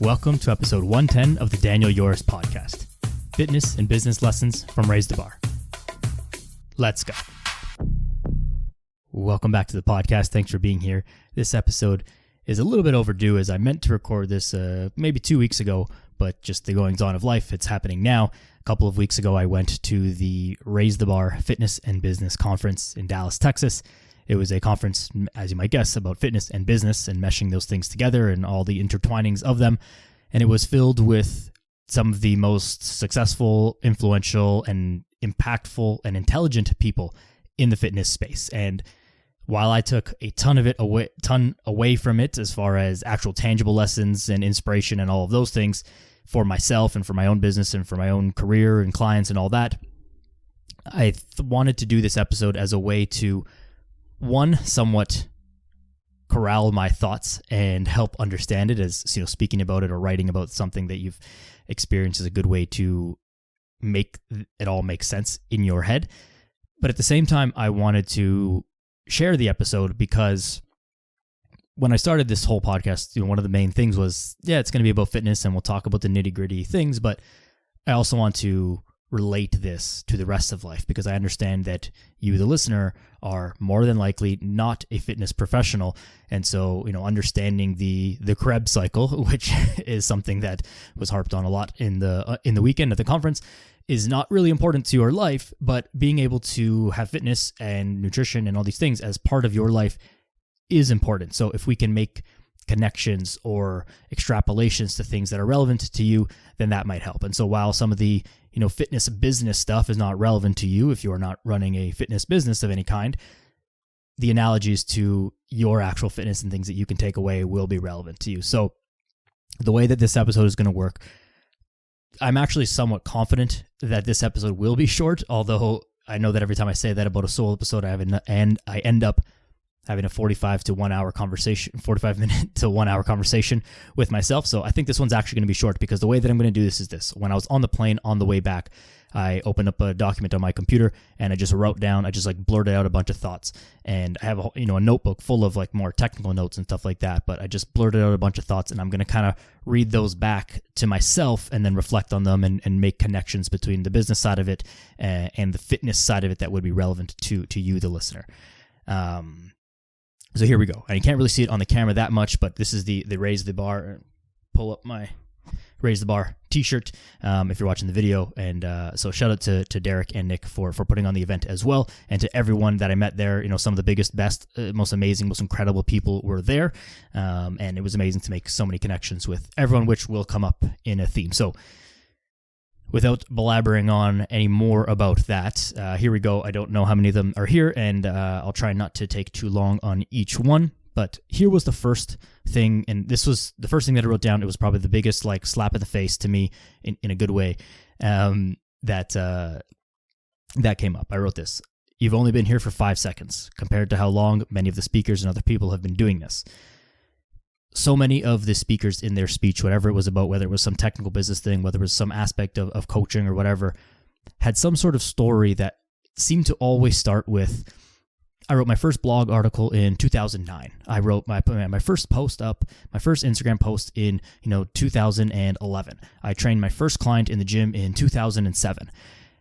Welcome to episode 110 of the Daniel Yoris podcast. Fitness and business lessons from Raise the Bar. Let's go. Welcome back to the podcast. Thanks for being here. This episode is a little bit overdue as I meant to record this maybe 2 weeks ago, but just the goings on of life, it's happening now. A couple of weeks ago, I went to the Raise the Bar Fitness and Business Conference in Dallas, Texas. It was a conference, as you might guess, about fitness and business and meshing those things together and all the intertwinings of them. And it was filled with some of the most successful, influential, and impactful and intelligent people in the fitness space. And while I took a ton away from it as far as actual tangible lessons and inspiration and all of those things for myself and for my own business and for my own career and clients and all that, I wanted to do this episode as a way to one, somewhat corral my thoughts and help understand it, as speaking about it or writing about something that you've experienced is a good way to make it all make sense in your head. But at the same time, I wanted to share the episode because when I started this whole podcast, one of the main things was, it's going to be about fitness and we'll talk about the nitty-gritty things, but I also want to relate this to the rest of life because I understand that you, the listener, are more than likely not a fitness professional. And so, understanding the Krebs cycle, which is something that was harped on a lot in the weekend at the conference, is not really important to your life, but being able to have fitness and nutrition and all these things as part of your life is important. So if we can make connections or extrapolations to things that are relevant to you, then that might help. And so while some of the fitness business stuff is not relevant to you if you are not running a fitness business of any kind, the analogies to your actual fitness and things that you can take away will be relevant to you. So the way that this episode is going to work, I'm actually somewhat confident that this episode will be short, although I know that every time I say that about a solo episode, I end up having a 45 minute to 1 hour conversation with myself. So I think this one's actually going to be short because the way that I'm going to do this is this. When I was on the plane on the way back, I opened up a document on my computer and I just blurted out a bunch of thoughts. And I have a notebook full of more technical notes and stuff like that, but I just blurted out a bunch of thoughts and I'm going to kind of read those back to myself and then reflect on them and make connections between the business side of it and the fitness side of it that would be relevant to you, the listener. So here we go. And you can't really see it on the camera that much, but this is the Raise the Bar. Pull up my Raise the Bar t-shirt if you're watching the video. And so shout out to Derek and Nick for putting on the event as well. And to everyone that I met there, some of the biggest, best, most amazing, most incredible people were there. And it was amazing to make so many connections with everyone, which will come up in a theme. So without blabbering on any more about that, here we go. I don't know how many of them are here, and I'll try not to take too long on each one. But here was the first thing, and this was the first thing that I wrote down. It was probably the biggest slap in the face to me in a good way that came up. I wrote this. You've only been here for 5 seconds compared to how long many of the speakers and other people have been doing this. So many of the speakers in their speech, whatever it was about, whether it was some technical business thing, whether it was some aspect of coaching or whatever, had some sort of story that seemed to always start with, I wrote my first blog article in 2009. I wrote my first post up, my first Instagram post in 2011. I trained my first client in the gym in 2007.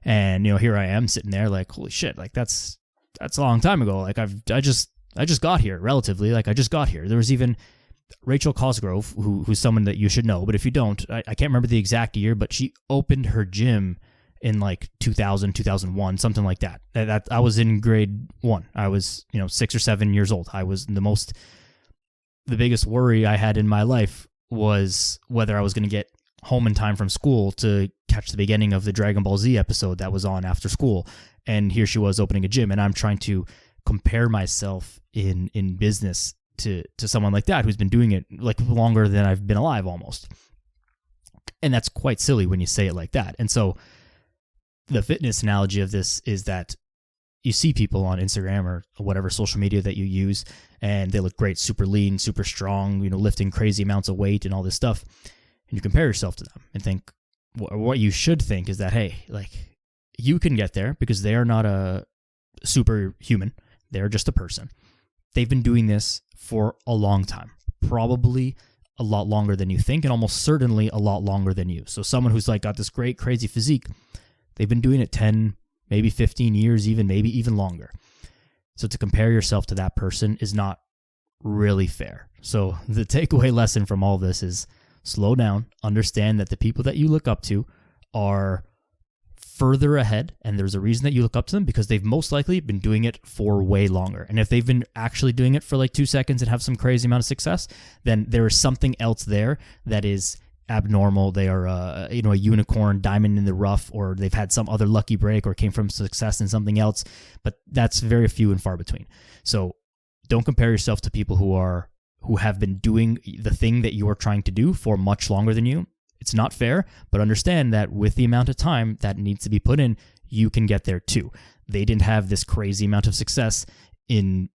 And here I am sitting there like, holy shit, that's a long time ago. Like I just got here relatively. I just got here. There was even Rachel Cosgrove, who's someone that you should know, but if you don't, I can't remember the exact year, but she opened her gym in 2000, 2001, something like that. I was in grade 1. I was 6 or 7 years old. I was the biggest worry I had in my life was whether I was going to get home in time from school to catch the beginning of the Dragon Ball Z episode that was on after school. And here she was opening a gym, and I'm trying to compare myself in business to someone like that who's been doing it longer than I've been alive almost. And that's quite silly when you say it like that. And so the fitness analogy of this is that you see people on Instagram or whatever social media that you use, and they look great, super lean, super strong, lifting crazy amounts of weight and all this stuff. And you compare yourself to them and think, what you should think is that, hey, you can get there because they are not a superhuman. They're just a person. They've been doing this for a long time, probably a lot longer than you think, and almost certainly a lot longer than you. So someone who's like got this great, crazy physique, they've been doing it 10, maybe 15 years, maybe even longer. So to compare yourself to that person is not really fair. So the takeaway lesson from all this is slow down, understand that the people that you look up to are further ahead, and there's a reason that you look up to them because they've most likely been doing it for way longer. And if they've been actually doing it for like 2 seconds and have some crazy amount of success, then there is something else there that is abnormal. They are a unicorn, diamond in the rough, or they've had some other lucky break or came from success in something else, but that's very few and far between. So don't compare yourself to people who have been doing the thing that you are trying to do for much longer than you. It's not fair, but understand that with the amount of time that needs to be put in, you can get there too. They didn't have this crazy amount of success in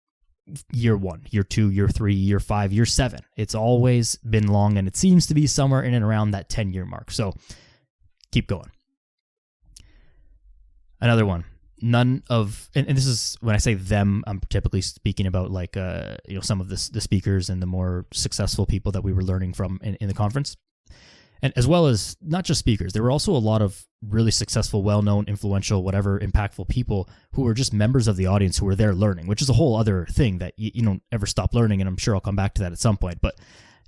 year 1, year 2, year 3, year 5, year 7. It's always been long, and it seems to be somewhere in and around that 10-year mark. So keep going. Another one. None of, and this is when I say them, I'm typically speaking about like some of the speakers and the more successful people that we were learning from in the conference. And as well as not just speakers, there were also a lot of really successful, well-known, influential, whatever, impactful people who were just members of the audience who were there learning, which is a whole other thing that you don't ever stop learning, and I'm sure I'll come back to that at some point. But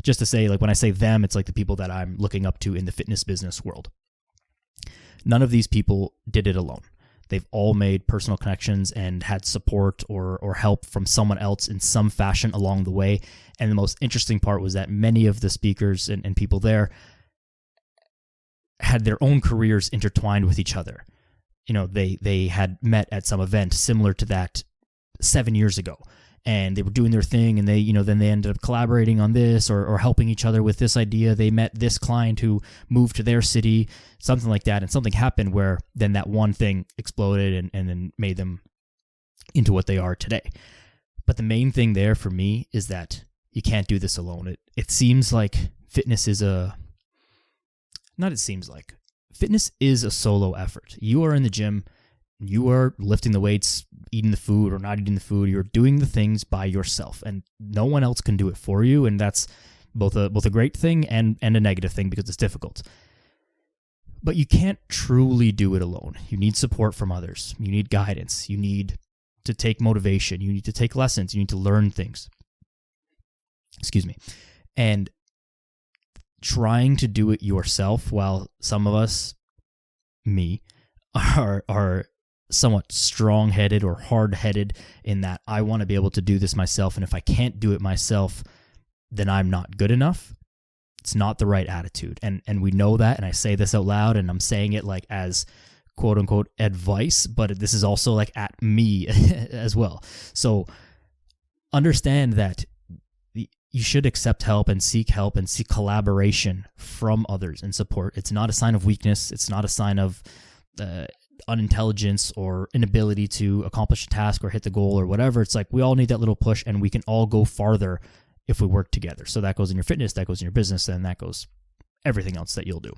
just to say, like when I say them, it's like the people that I'm looking up to in the fitness business world. None of these people did it alone. They've all made personal connections and had support or help from someone else in some fashion along the way. And the most interesting part was that many of the speakers and people there had their own careers intertwined with each other. They had met at some event similar to that 7 years ago, and they were doing their thing, and they, then they ended up collaborating on this or helping each other with this idea. They met this client who moved to their city, something like that, and something happened where then that one thing exploded and then made them into what they are today. But the main thing there for me is that you can't do this alone. It seems like fitness is fitness is a solo effort. You are in the gym, you are lifting the weights, eating the food or not eating the food. You're doing the things by yourself, and no one else can do it for you. And that's both a great thing and a negative thing because it's difficult. But you can't truly do it alone. You need support from others. You need guidance. You need to take motivation. You need to take lessons. You need to learn things. Excuse me. And trying to do it yourself, while some of us, me, are somewhat strong-headed or hard-headed in that I want to be able to do this myself, and if I can't do it myself, then I'm not good enough. It's not the right attitude, and we know that, and I say this out loud, and I'm saying it like as quote-unquote advice, but this is also like at me as well. So understand that you should accept help and seek collaboration from others and support. It's not a sign of weakness. It's not a sign of unintelligence or inability to accomplish a task or hit the goal or whatever. It's like we all need that little push, and we can all go farther if we work together. So that goes in your fitness, that goes in your business, and that goes everything else that you'll do.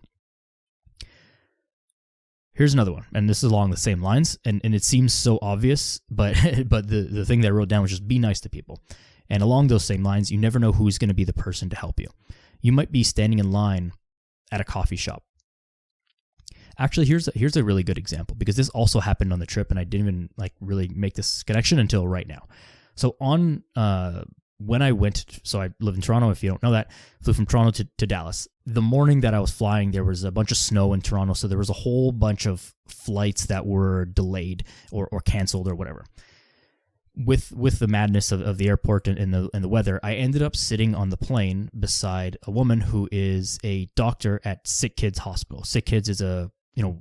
Here's another one, and this is along the same lines, and it seems so obvious, but the thing that I wrote down was just be nice to people. And along those same lines, you never know who's going to be the person to help you. You might be standing in line at a coffee shop. Actually, here's a really good example, because this also happened on the trip, and I didn't even really make this connection until right now. So when I went, so I live in Toronto, if you don't know that, flew from Toronto to Dallas. The morning that I was flying, there was a bunch of snow in Toronto, so there was a whole bunch of flights that were delayed or canceled or whatever. With the madness of the airport and the weather, I ended up sitting on the plane beside a woman who is a doctor at Sick Kids Hospital. Sick Kids is a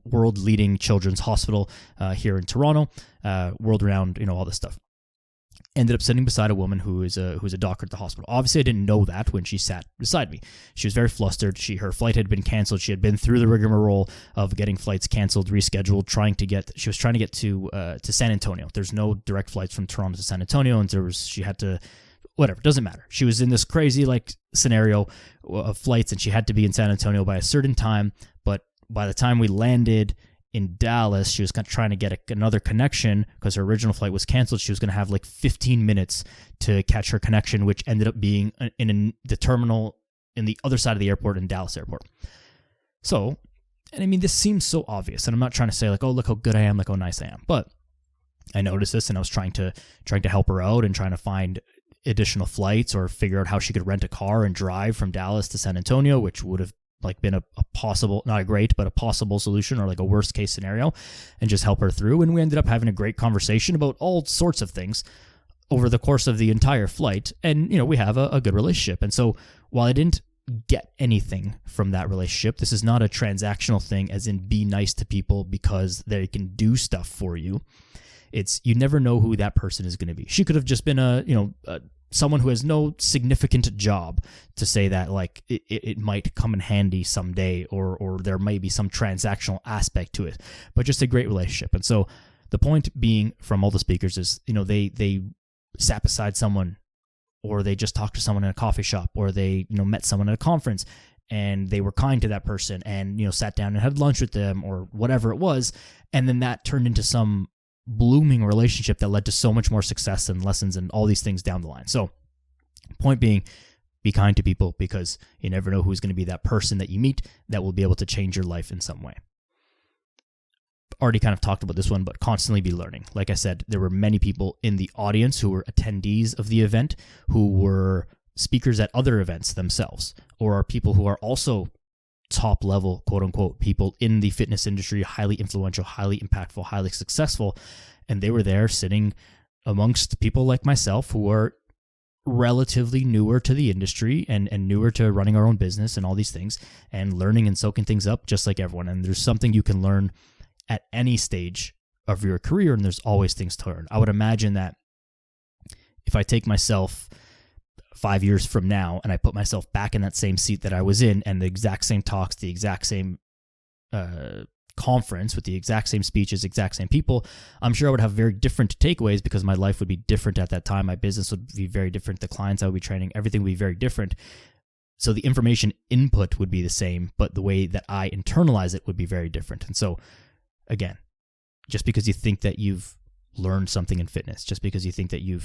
world-leading children's hospital here in Toronto, world-renowned, all this stuff. Ended up sitting beside a woman who's a doctor at the hospital. Obviously, I didn't know that when she sat beside me. She was very flustered. Her flight had been canceled. She had been through the rigmarole of getting flights canceled, rescheduled, she was trying to get to San Antonio. There's no direct flights from Toronto to San Antonio, and she had to, whatever, doesn't matter. She was in this crazy scenario of flights, and she had to be in San Antonio by a certain time. But by the time we landed in Dallas, she was kind of trying to get another connection because her original flight was canceled. She was going to have 15 minutes to catch her connection, which ended up being in the terminal in the other side of the airport in Dallas airport. So, and I mean, this seems so obvious, and I'm not trying to say like, oh, look how good I am, look how nice I am. But I noticed this, and I was trying to help her out and trying to find additional flights or figure out how she could rent a car and drive from Dallas to San Antonio, which would have like been a possible, not a great, but a possible solution, or like a worst case scenario, and just help her through. And we ended up having a great conversation about all sorts of things over the course of the entire flight. And, we have a good relationship. And so while I didn't get anything from that relationship, this is not a transactional thing as in be nice to people because they can do stuff for you. It's, you never know who that person is going to be. She could have just been someone who has no significant job, to say that like it might come in handy someday, or there may be some transactional aspect to it, but just a great relationship. And so the point being from all the speakers is, they sat beside someone, or they just talked to someone in a coffee shop, or they, met someone at a conference and they were kind to that person and, sat down and had lunch with them or whatever it was. And then that turned into some blooming relationship that led to so much more success and lessons and all these things down the line. So point being, be kind to people, because you never know who's going to be that person that you meet that will be able to change your life in some way. Already kind of talked about this one, but constantly be learning. Like I said, there were many people in the audience who were attendees of the event who were speakers at other events themselves, or are people who are also top level, quote unquote, people in the fitness industry, highly influential, highly impactful, highly successful. And they were there sitting amongst people like myself who are relatively newer to the industry and newer to running our own business and all these things, and learning and soaking things up just like everyone. And there's something you can learn at any stage of your career, and there's always things to learn. I would imagine that if I take myself 5 years from now and I put myself back in that same seat that I was in, and the exact same talks, the exact same conference with the exact same speeches, exact same people, I'm sure I would have very different takeaways, because my life would be different at that time. My business would be very different. The clients I would be training, everything would be very different. So the information input would be the same, but the way that I internalize it would be very different. And so again, just because you think that you've learned something in fitness, just because you think that you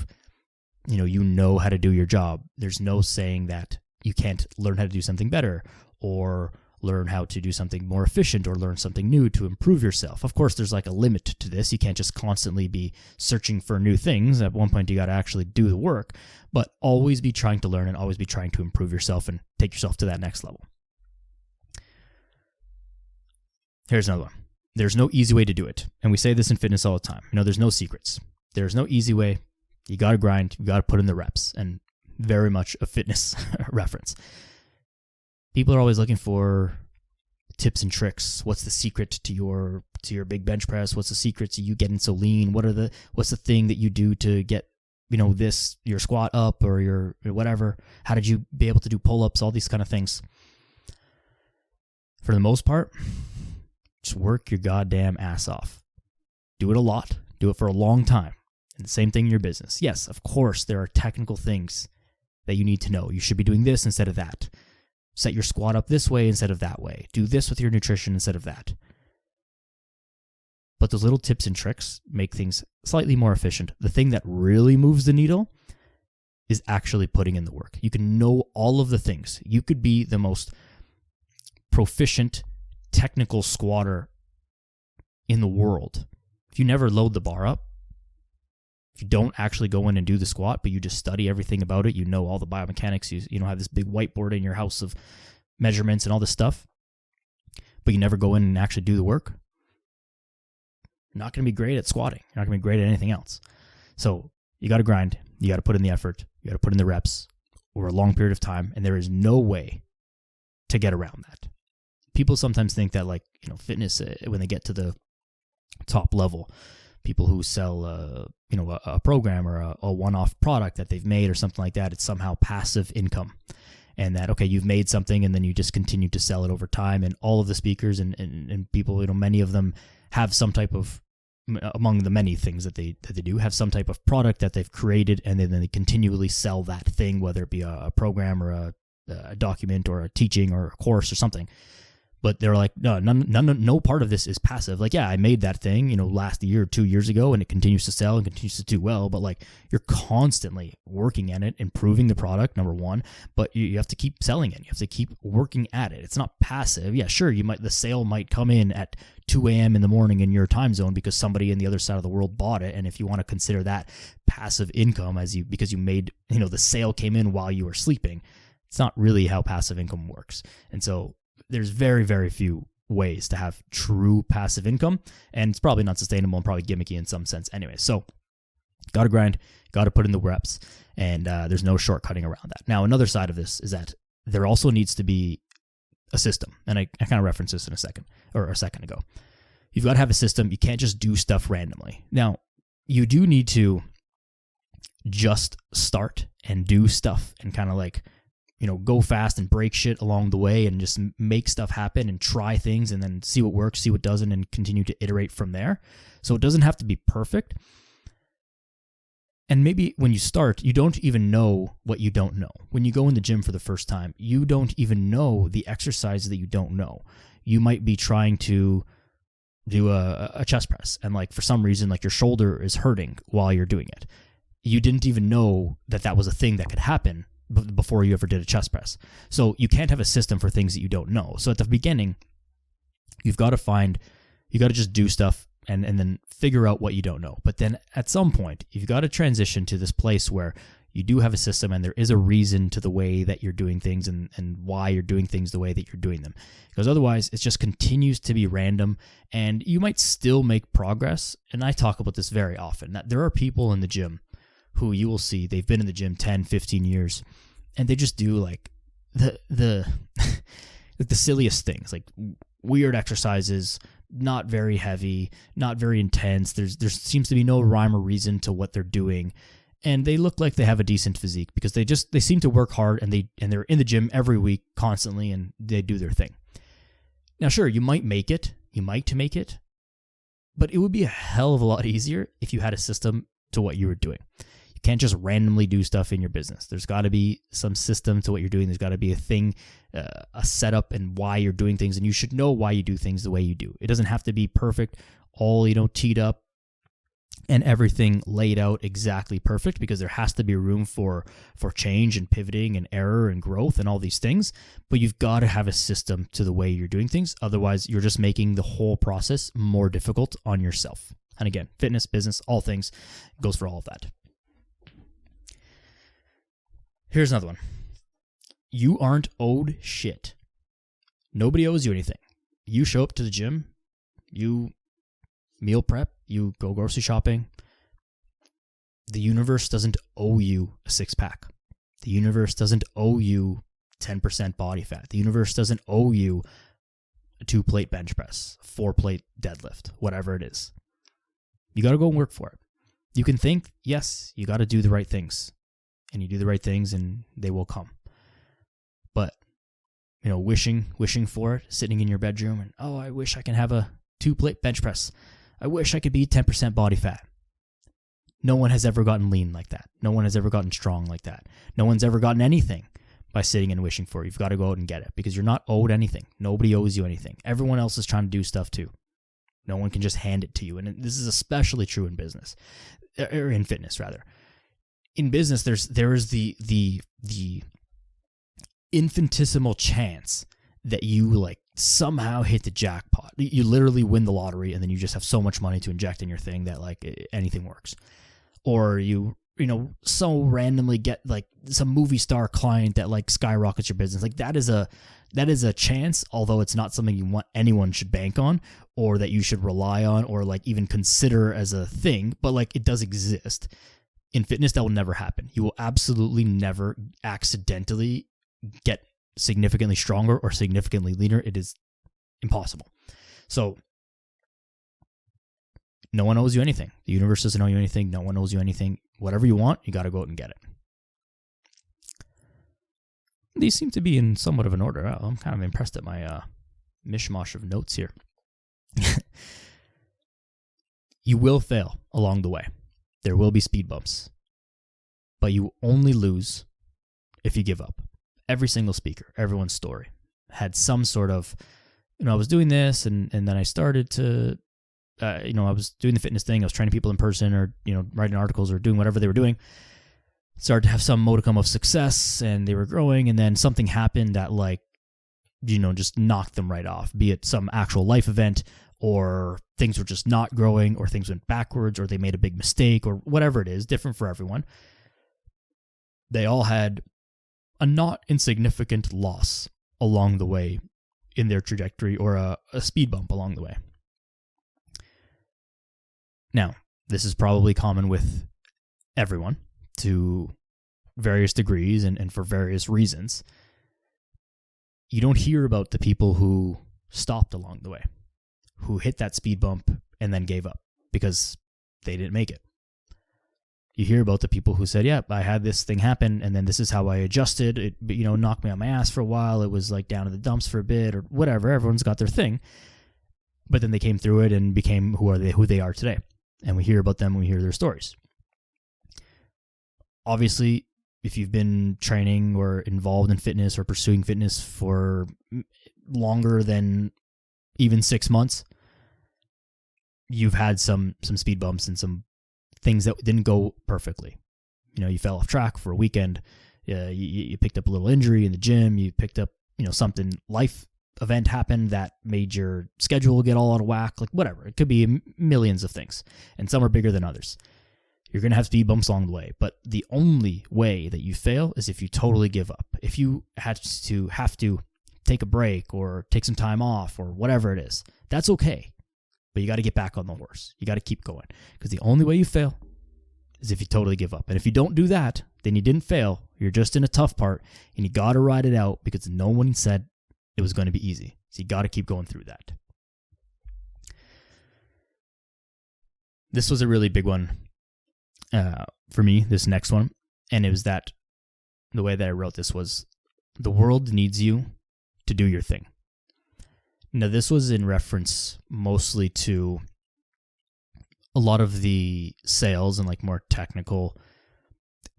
know how to do your job, there's no saying that you can't learn how to do something better, or learn how to do something more efficient, or learn something new to improve yourself. Of course, there's like a limit to this. You can't just constantly be searching for new things. At one point, you got to actually do the work, but always be trying to learn and always be trying to improve yourself and take yourself to that next level. Here's another one. There's no easy way to do it. And we say this in fitness all the time. There's no secrets. There's no easy way. You got to grind. You got to put in the reps. And very much a fitness reference. People are always looking for tips and tricks. What's the secret to your big bench press? What's the secret to you getting so lean? What's the thing that you do to get, your squat up, or your whatever? How did you be able to do pull-ups? All these kind of things. For the most part, just work your goddamn ass off. Do it a lot. Do it for a long time. And the same thing in your business. Yes, of course, there are technical things that you need to know. You should be doing this instead of that. Set your squat up this way instead of that way. Do this with your nutrition instead of that. But those little tips and tricks make things slightly more efficient. The thing that really moves the needle is actually putting in the work. You can know all of the things. You could be the most proficient technical squatter in the world. If you never load the bar up, if you don't actually go in and do the squat, but you just study everything about it, you know all the biomechanics, you don't have this big whiteboard in your house of measurements and all this stuff, but you never go in and actually do the work, you're not going to be great at squatting. You're not going to be great at anything else. So you got to grind. You got to put in the effort. You got to put in the reps over a long period of time, and there is no way to get around that. People sometimes think that fitness, when they get to the top level, people who sell a program or a one-off product that they've made or something like that, it's somehow passive income. And that, okay, you've made something and then you just continue to sell it over time. And all of the speakers and people, many of them have some type of, among the many things that they do, have some type of product that they've created, and then they continually sell that thing, whether it be a program or a document or a teaching or a course or something. But they're like, no part of this is passive. Like, yeah, I made that thing, last year or 2 years ago, and it continues to sell and continues to do well. But like, you're constantly working at it, improving the product, number one. But you have to keep selling it. You have to keep working at it. It's not passive. Yeah, sure, the sale might come in at 2 a.m. in the morning in your time zone because somebody in the other side of the world bought it. And if you want to consider that passive income because you made, the sale came in while you were sleeping, it's not really how passive income works. And so there's very, very few ways to have true passive income, and it's probably not sustainable and probably gimmicky in some sense anyway. So got to grind, got to put in the reps, and there's no shortcutting around that. Now, another side of this is that there also needs to be a system, and I kind of referenced this in a second ago. You've got to have a system. You can't just do stuff randomly. Now, you do need to just start and do stuff and kind of like, go fast and break shit along the way and just make stuff happen and try things and then see what works, see what doesn't, and continue to iterate from there. So it doesn't have to be perfect. And maybe when you start, you don't even know what you don't know. When you go in the gym for the first time, you don't even know the exercises that you don't know. You might be trying to do a chest press, and like for some reason, like your shoulder is hurting while you're doing it. You didn't even know that was a thing that could happen before you ever did a chest press. So you can't have a system for things that you don't know. So at the beginning, you got to just do stuff and then figure out what you don't know. But then at some point, you've got to transition to this place where you do have a system and there is a reason to the way that you're doing things and why you're doing things the way that you're doing them. Because otherwise, it just continues to be random, and you might still make progress. And I talk about this very often, that there are people in the gym who you will see, they've been in the gym 10, 15 years, and they just do like the like the silliest things, like weird exercises, not very heavy, not very intense. There seems to be no rhyme or reason to what they're doing. And they look like they have a decent physique because they seem to work hard, and they're in the gym every week constantly, and they do their thing. Now, sure, you might make it, but it would be a hell of a lot easier if you had a system to what you were doing. You can't just randomly do stuff in your business. There's got to be some system to what you're doing. There's got to be a thing, a setup, and why you're doing things. And you should know why you do things the way you do. It doesn't have to be perfect, all teed up and everything laid out exactly perfect, because there has to be room for change and pivoting and error and growth and all these things. But you've got to have a system to the way you're doing things. Otherwise, you're just making the whole process more difficult on yourself. And again, fitness, business, all things, goes for all of that. Here's another one. You aren't owed shit. Nobody owes you anything. You show up to the gym, you meal prep, you go grocery shopping. The universe doesn't owe you a six-pack. The universe doesn't owe you 10% body fat. The universe doesn't owe you a 2-plate bench press, 4-plate deadlift, whatever it is. You got to go and work for it. You can think, yes, you got to do the right things. And you do the right things and they will come. But, wishing for it, sitting in your bedroom and, oh, I wish I can have a 2-plate bench press. I wish I could be 10% body fat. No one has ever gotten lean like that. No one has ever gotten strong like that. No one's ever gotten anything by sitting and wishing for it. You've got to go out and get it, because you're not owed anything. Nobody owes you anything. Everyone else is trying to do stuff too. No one can just hand it to you. And this is especially true in business, or in fitness rather. In business, there is the infinitesimal chance that you somehow hit the jackpot. You literally win the lottery, and then you just have so much money to inject in your thing that anything works. Or you so randomly get some movie star client that skyrockets your business. That is a chance, although it's not something anyone should bank on, or that you should rely on, or even consider as a thing, but it does exist. In fitness, that will never happen. You will absolutely never accidentally get significantly stronger or significantly leaner. It is impossible. So no one owes you anything. The universe doesn't owe you anything. No one owes you anything. Whatever you want, you got to go out and get it. These seem to be in somewhat of an order. I'm kind of impressed at my mishmash of notes here. You will fail along the way. There will be speed bumps, but you only lose if you give up. Every single speaker, everyone's story had some sort of I was doing this, and then I started to, I was doing the fitness thing. I was training people in person, or, writing articles or doing whatever they were doing. Started to have some modicum of success, and they were growing, and then something happened that just knocked them right off, be it some actual life event, or things were just not growing, or things went backwards, or they made a big mistake, or whatever it is, different for everyone. They all had a not insignificant loss along the way in their trajectory, or a speed bump along the way. Now, this is probably common with everyone to various degrees and for various reasons. You don't hear about the people who stopped along the way, who hit that speed bump and then gave up because they didn't make it. You hear about the people who said, yeah, I had this thing happen, and then this is how I adjusted. It knocked me on my ass for a while. It was like down in the dumps for a bit, or whatever. Everyone's got their thing. But then they came through it and became who they are today. And we hear about them, we hear their stories. Obviously, if you've been training or involved in fitness or pursuing fitness for longer than even 6 months, you've had some speed bumps and some things that didn't go perfectly. You fell off track for a weekend. You picked up a little injury in the gym. You picked up, something, life event happened that made your schedule get all out of whack. Like, whatever. It could be millions of things, and some are bigger than others. You're going to have speed bumps along the way, but the only way that you fail is if you totally give up. If you have to take a break or take some time off or whatever it is, that's okay. But you got to get back on the horse. You got to keep going, because the only way you fail is if you totally give up. And if you don't do that, then you didn't fail. You're just in a tough part, and you got to ride it out, because no one said it was going to be easy. So you got to keep going through that. This was a really big one for me, this next one. And it was that the way that I wrote this was, the world needs you to do your thing. Now, this was in reference mostly to a lot of the sales and more technical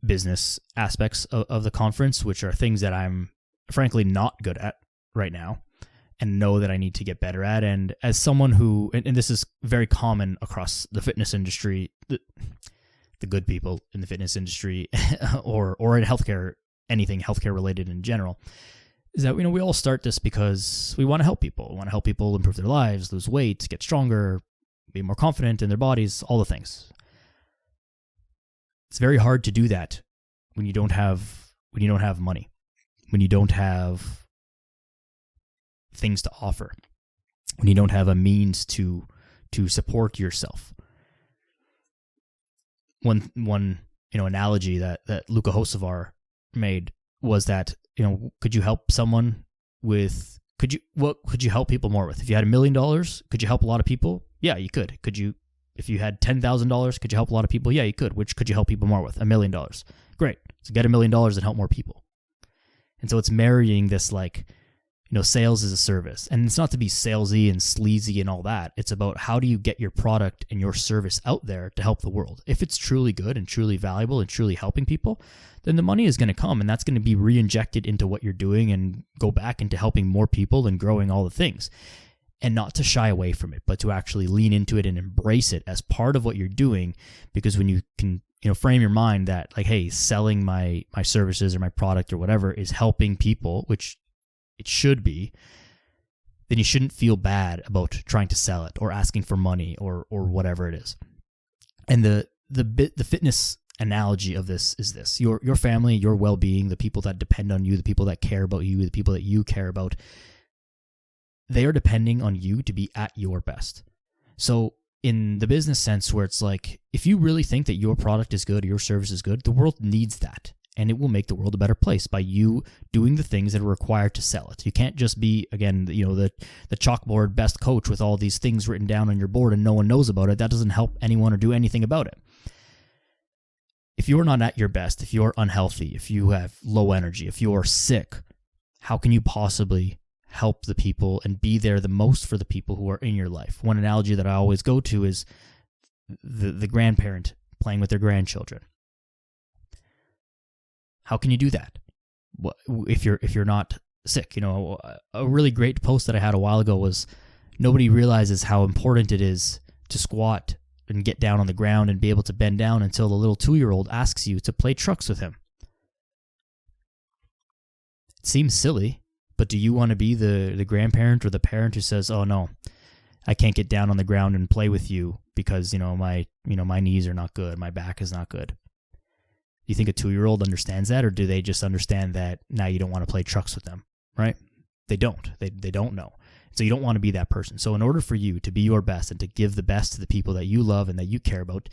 business aspects of the conference, which are things that I'm frankly not good at right now and know that I need to get better at. And as someone who, and this is very common across the fitness industry, the good people in the fitness industry or in healthcare, anything healthcare related in general, is that, we all start this because we want to help people. We want to help people improve their lives, lose weight, get stronger, be more confident in their bodies, all the things. It's very hard to do that when you don't have money, when you don't have things to offer, when you don't have a means to support yourself. One analogy that Luka Hocevar made was that, could you help someone with, what could you help people more with? If you had $1 million, could you help a lot of people? Yeah, you could. If you had $10,000, could you help a lot of people? Yeah, you could. Which could you help people more with? $1 million. Great. So get $1 million and help more people. And so it's marrying this, sales is a service. And it's not to be salesy and sleazy and all that. It's about, how do you get your product and your service out there to help the world? If it's truly good and truly valuable and truly helping people, then the money is going to come, and that's going to be re-injected into what you're doing and go back into helping more people and growing all the things. And not to shy away from it, but to actually lean into it and embrace it as part of what you're doing. Because when you can, frame your mind that, hey, selling my services or my product or whatever is helping people, which it should be, then you shouldn't feel bad about trying to sell it or asking for money or whatever it is. And the fitness analogy of this is this: your family, your well-being, the people that depend on you, the people that care about you, the people that you care about, they are depending on you to be at your best. So in the business sense, where it's if you really think that your product is good, your service is good, the world needs that. And it will make the world a better place by you doing the things that are required to sell it. You can't just be, again, the chalkboard best coach with all these things written down on your board and no one knows about it. That doesn't help anyone or do anything about it. If you're not at your best, if you're unhealthy, if you have low energy, if you're sick, how can you possibly help the people and be there the most for the people who are in your life? One analogy that I always go to is the grandparent playing with their grandchildren. How can you do that? If you're not sick. A really great post that I had a while ago was, nobody realizes how important it is to squat and get down on the ground and be able to bend down until the little 2-year-old asks you to play trucks with him. It seems silly, but do you want to be the grandparent or the parent who says, oh no, I can't get down on the ground and play with you because, my knees are not good, my back is not good? Do you think a 2-year-old understands that, or do they just understand that now you don't want to play trucks with them, right? They don't. They don't know. So you don't want to be that person. So in order for you to be your best and to give the best to the people that you love and that you care about,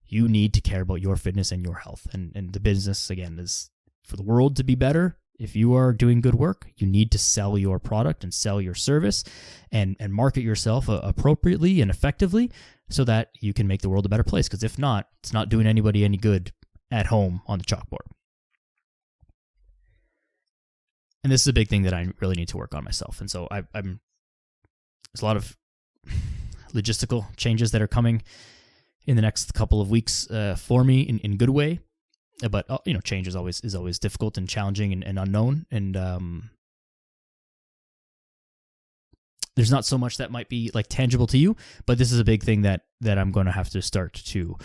you need to care about your fitness and your health. And the business, again, is for the world to be better. If you are doing good work, you need to sell your product and sell your service and market yourself appropriately and effectively so that you can make the world a better place. Because if not, it's not doing anybody any good at home on the chalkboard. And this is a big thing that I really need to work on myself. And so there's a lot of logistical changes that are coming in the next couple of weeks for me in good way. But change is always difficult and challenging and unknown. And there's not so much that might be like tangible to you, but this is a big thing that I'm going to have to start to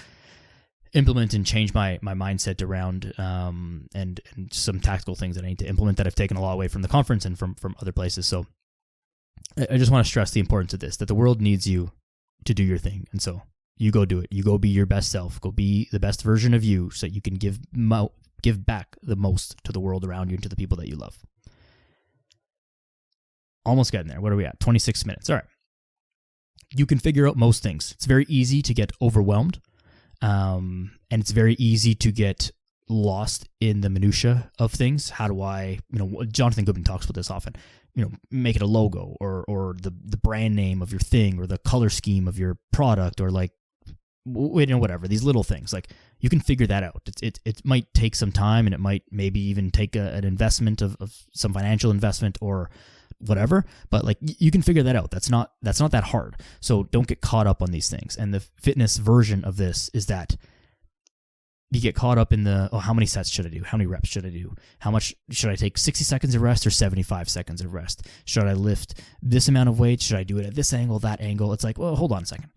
implement and change my mindset around, and some tactical things that I need to implement that I've taken a lot away from the conference and from other places. So I just want to stress the importance of this, that the world needs you to do your thing. And so you go do it. You go be your best self. Go be the best version of you so that you can give back the most to the world around you and to the people that you love. Almost getting there. What are we at? 26 minutes. All right. You can figure out most things. It's very easy to get overwhelmed. And it's very easy to get lost in the minutia of things. How do I, Jonathan Goodman talks about this often, make it a logo or the brand name of your thing or the color scheme of your product or whatever, these little things. Like, you can figure that out. It might take some time, and it might maybe even take an investment of some financial investment or whatever, but you can figure that out. That's not that hard. So don't get caught up on these things. And the fitness version of this is that you get caught up in how many sets should I do? How many reps should I do? How much should I take 60 seconds of rest or 75 seconds of rest? Should I lift this amount of weight? Should I do it at this angle, that angle? It's like, well, hold on a second.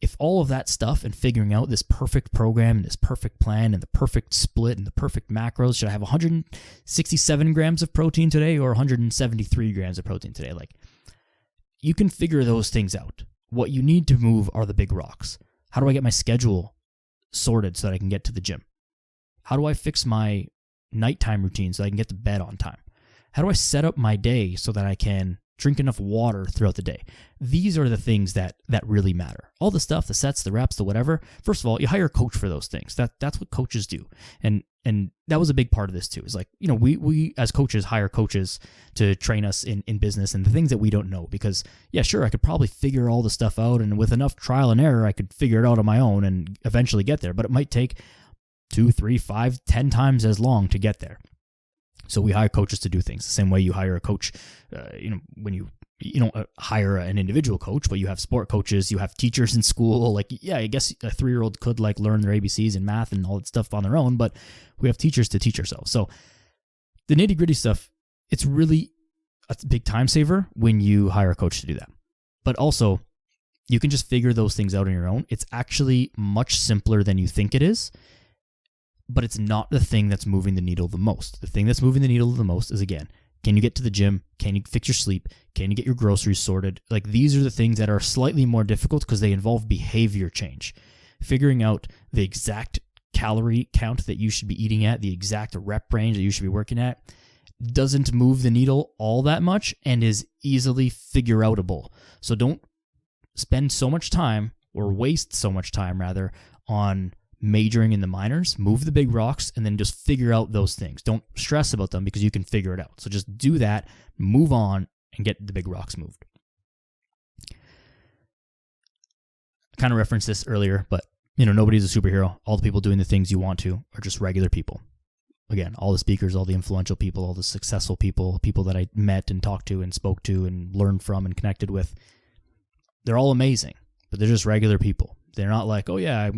If all of that stuff and figuring out this perfect program and this perfect plan and the perfect split and the perfect macros, should I have 167 grams of protein today or 173 grams of protein today? You can figure those things out. What you need to move are the big rocks. How do I get my schedule sorted so that I can get to the gym? How do I fix my nighttime routine so I can get to bed on time? How do I set up my day so that I can drink enough water throughout the day? These are the things that really matter. All the stuff, the sets, the reps, the whatever. First of all, you hire a coach for those things. That's what coaches do. And that was a big part of this too. Is we as coaches hire coaches to train us in business and the things that we don't know. Because yeah, sure, I could probably figure all the stuff out, and with enough trial and error, I could figure it out on my own and eventually get there. But it might take 2, 3, 5, 10 times as long to get there. So we hire coaches to do things the same way you hire a coach. When you don't hire an individual coach, but you have sport coaches, you have teachers in school. I guess a 3-year-old could learn their ABCs and math and all that stuff on their own, but we have teachers to teach ourselves. So the nitty gritty stuff, it's really a big time saver when you hire a coach to do that. But also, you can just figure those things out on your own. It's actually much simpler than you think it is. But it's not the thing that's moving the needle the most. The thing that's moving the needle the most is, again, can you get to the gym? Can you fix your sleep? Can you get your groceries sorted? These are the things that are slightly more difficult because they involve behavior change. Figuring out the exact calorie count that you should be eating at, the exact rep range that you should be working at, doesn't move the needle all that much and is easily figure outable. So don't spend so much time, or waste so much time rather, on majoring in the minors. Move the big rocks and then just figure out those things. Don't stress about them because you can figure it out. So just do that, move on, and get the big rocks moved. I kind of referenced this earlier, but nobody's a superhero. All the people doing the things you want to are just regular people. Again, all the speakers, all the influential people, all the successful people, people that I met and talked to and spoke to and learned from and connected with, they're all amazing, but they're just regular people. They're not like, oh yeah,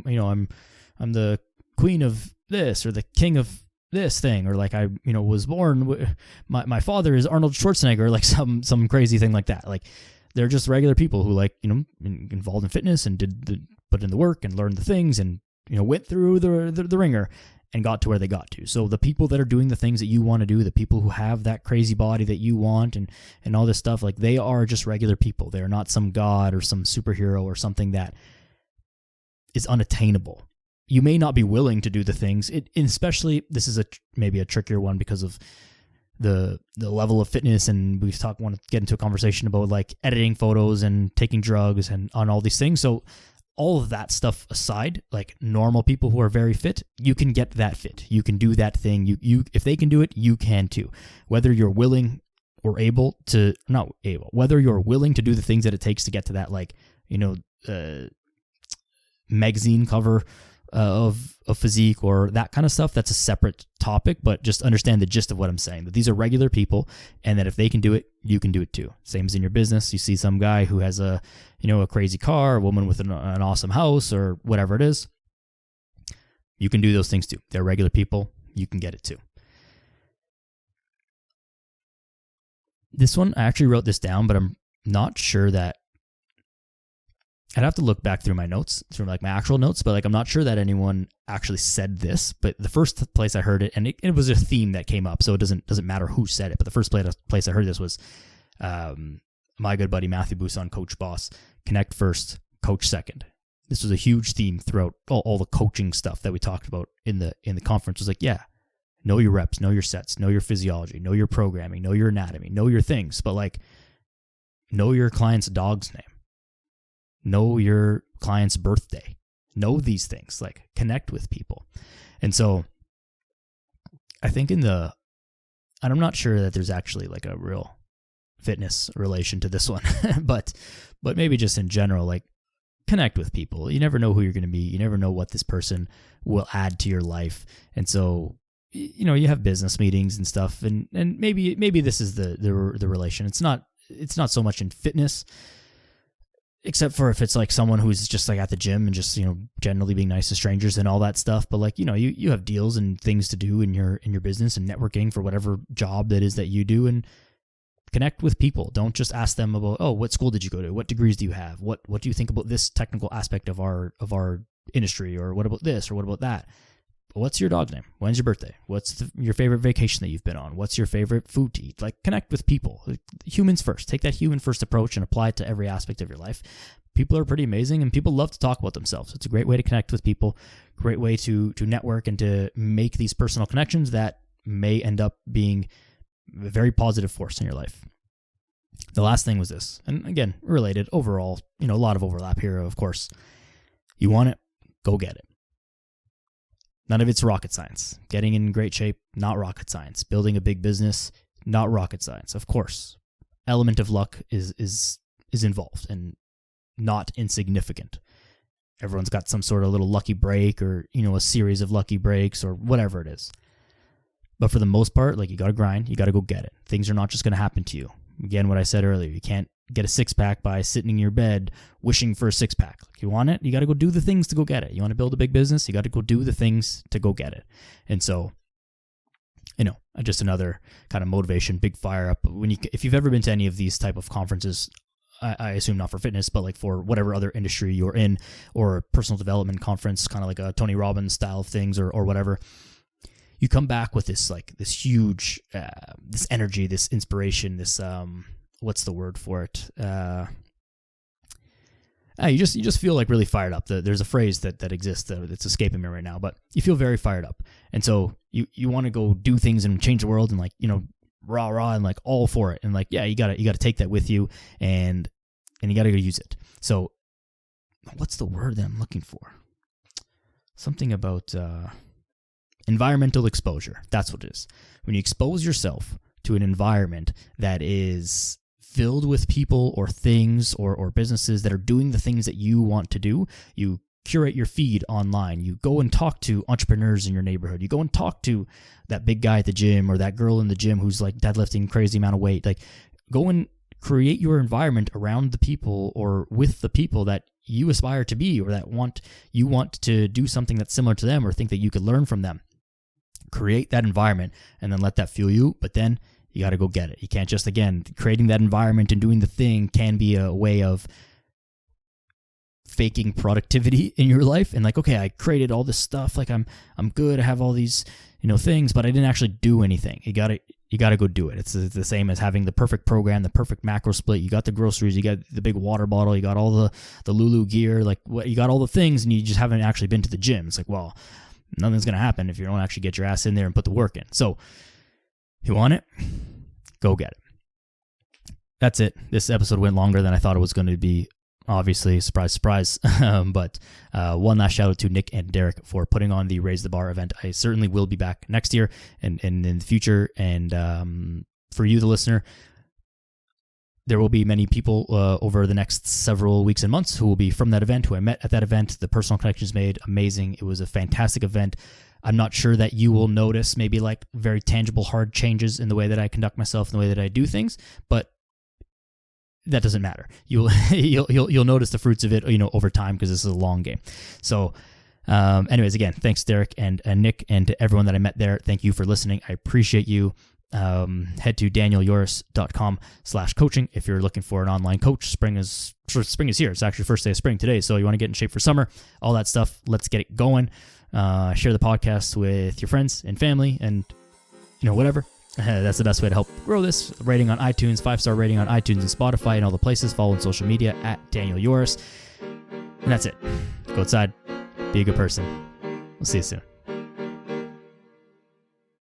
I'm the queen of this or the king of this thing, or like I, was born, my father is Arnold Schwarzenegger, or like some crazy thing like that. Like they're just regular people who like, involved in fitness and put in the work and learned the things and, went through the ringer and got to where they got to. So the people that are doing the things that you want to do, the people who have that crazy body that you want and all this stuff, like they are just regular people. They're not some god or some superhero or something that is unattainable. You may not be willing to do the things, especially this is maybe a trickier one because of the level of fitness, and want to get into a conversation about like editing photos and taking drugs and on all these things. So all of that stuff aside, like normal people who are very fit, you can get that fit. You can do that thing. You if they can do it, you can too. Whether you're willing or whether you're willing to do the things that it takes to get to that, like, magazine cover of physique or that kind of stuff, that's a separate topic, but just understand the gist of what I'm saying, that these are regular people and that if they can do it, you can do it too. Same as in your business. You see some guy who has a crazy car, a woman with an awesome house or whatever it is. You can do those things too. They're regular people. You can get it too. This one, I actually wrote this down, but I'm not sure that I'd have to look back through my notes, through like my actual notes, but like I'm not sure that anyone actually said this. But the first place I heard it, and it was a theme that came up, so it doesn't matter who said it. But the first place I heard this was my good buddy Matthew Busan, Coach Boss. Connect first, coach second. This was a huge theme throughout all the coaching stuff that we talked about in the conference. It was like, yeah, know your reps, know your sets, know your physiology, know your programming, know your anatomy, know your things, but like know your client's dog's name. Know your client's birthday. Know these things, like connect with people. And so I think and I'm not sure that there's actually like a real fitness relation to this one, but maybe just in general, like connect with people. You never know who you're going to meet. You never know what this person will add to your life. And so, you have business meetings and stuff, and maybe this is the relation. It's not so much in fitness, except for if it's like someone who's just like at the gym and just, generally being nice to strangers and all that stuff. But like, you have deals and things to do in your business and networking for whatever job that is that you do, and connect with people. Don't just ask them about, oh, what school did you go to? What degrees do you have? What do you think about this technical aspect of our industry? Or what about this? Or what about that? What's your dog's name? When's your birthday? What's your favorite vacation that you've been on? What's your favorite food to eat? Like, connect with people. Humans first. Take that human first approach and apply it to every aspect of your life. People are pretty amazing, and people love to talk about themselves. It's a great way to connect with people, great way to network and to make these personal connections that may end up being a very positive force in your life. The last thing was this, and again, related overall, a lot of overlap here, of course. You want it, go get it. None of it's rocket science. Getting in great shape, not rocket science. Building a big business, not rocket science. Of course, element of luck is involved and not insignificant. Everyone's got some sort of little lucky break or, a series of lucky breaks or whatever it is. But for the most part, like, you got to grind, you got to go get it. Things are not just going to happen to you. Again, what I said earlier, you can't get a six-pack by sitting in your bed wishing for a six-pack. Like, you want it, you got to go do the things to go get it. You want to build a big business, you got to go do the things to go get it. And so, just another kind of motivation, big fire up. If you've ever been to any of these type of conferences, I assume not for fitness, but like for whatever other industry you're in, or personal development conference, kind of like a Tony Robbins style of things or whatever, you come back with this huge, this energy, this inspiration, this, what's the word for it? You just feel like really fired up. There's a phrase that exists that's escaping me right now, but you feel very fired up. And so you want to go do things and change the world and like, rah, and like all for it. And like, yeah, you gotta take that with you and you gotta go use it. So what's the word that I'm looking for? Something about, environmental exposure. That's what it is. When you expose yourself to an environment that is filled with people or things or businesses that are doing the things that you want to do, you curate your feed online. You go and talk to entrepreneurs in your neighborhood. You go and talk to that big guy at the gym or that girl in the gym who's like deadlifting crazy amount of weight. Like, go and create your environment around the people or with the people that you aspire to be or that you want to do something that's similar to them or think that you could learn from them. Create that environment and then let that fuel you. But then you got to go get it. You can't just, again, creating that environment and doing the thing can be a way of faking productivity in your life. And like, okay, I created all this stuff. Like I'm good. I have all these, things, but I didn't actually do anything. You got to go do it. It's the same as having the perfect program, the perfect macro split. You got the groceries, you got the big water bottle, you got all the Lulu gear, like what you got all the things, and you just haven't actually been to the gym. It's like, well, nothing's going to happen if you don't actually get your ass in there and put the work in. So you want it? Go get it. That's it. This episode went longer than I thought it was going to be. Obviously, surprise, surprise. But one last shout out to Nick and Derek for putting on the Raise the Bar event. I certainly will be back next year and in the future. And for you, the listener, there will be many people over the next several weeks and months who will be from that event, who I met at that event. The personal connections made, amazing. It was a fantastic event. I'm not sure that you will notice maybe like very tangible, hard changes in the way that I conduct myself and the way that I do things, but that doesn't matter. You'll notice the fruits of it, over time, because this is a long game. So, anyways, again, thanks Derek and Nick, and to everyone that I met there. Thank you for listening. I appreciate you. Head to danielyoris.com/coaching if you're looking for an online coach. Spring is here. It's actually first day of spring today, so you want to get in shape for summer. All that stuff. Let's get it going. Share the podcast with your friends and family, and whatever. That's the best way to help grow this. Rating on iTunes, 5-star rating on iTunes and Spotify and all the places. Follow on social media at Daniel Yoris. And that's it. Go outside. Be a good person. We'll see you soon.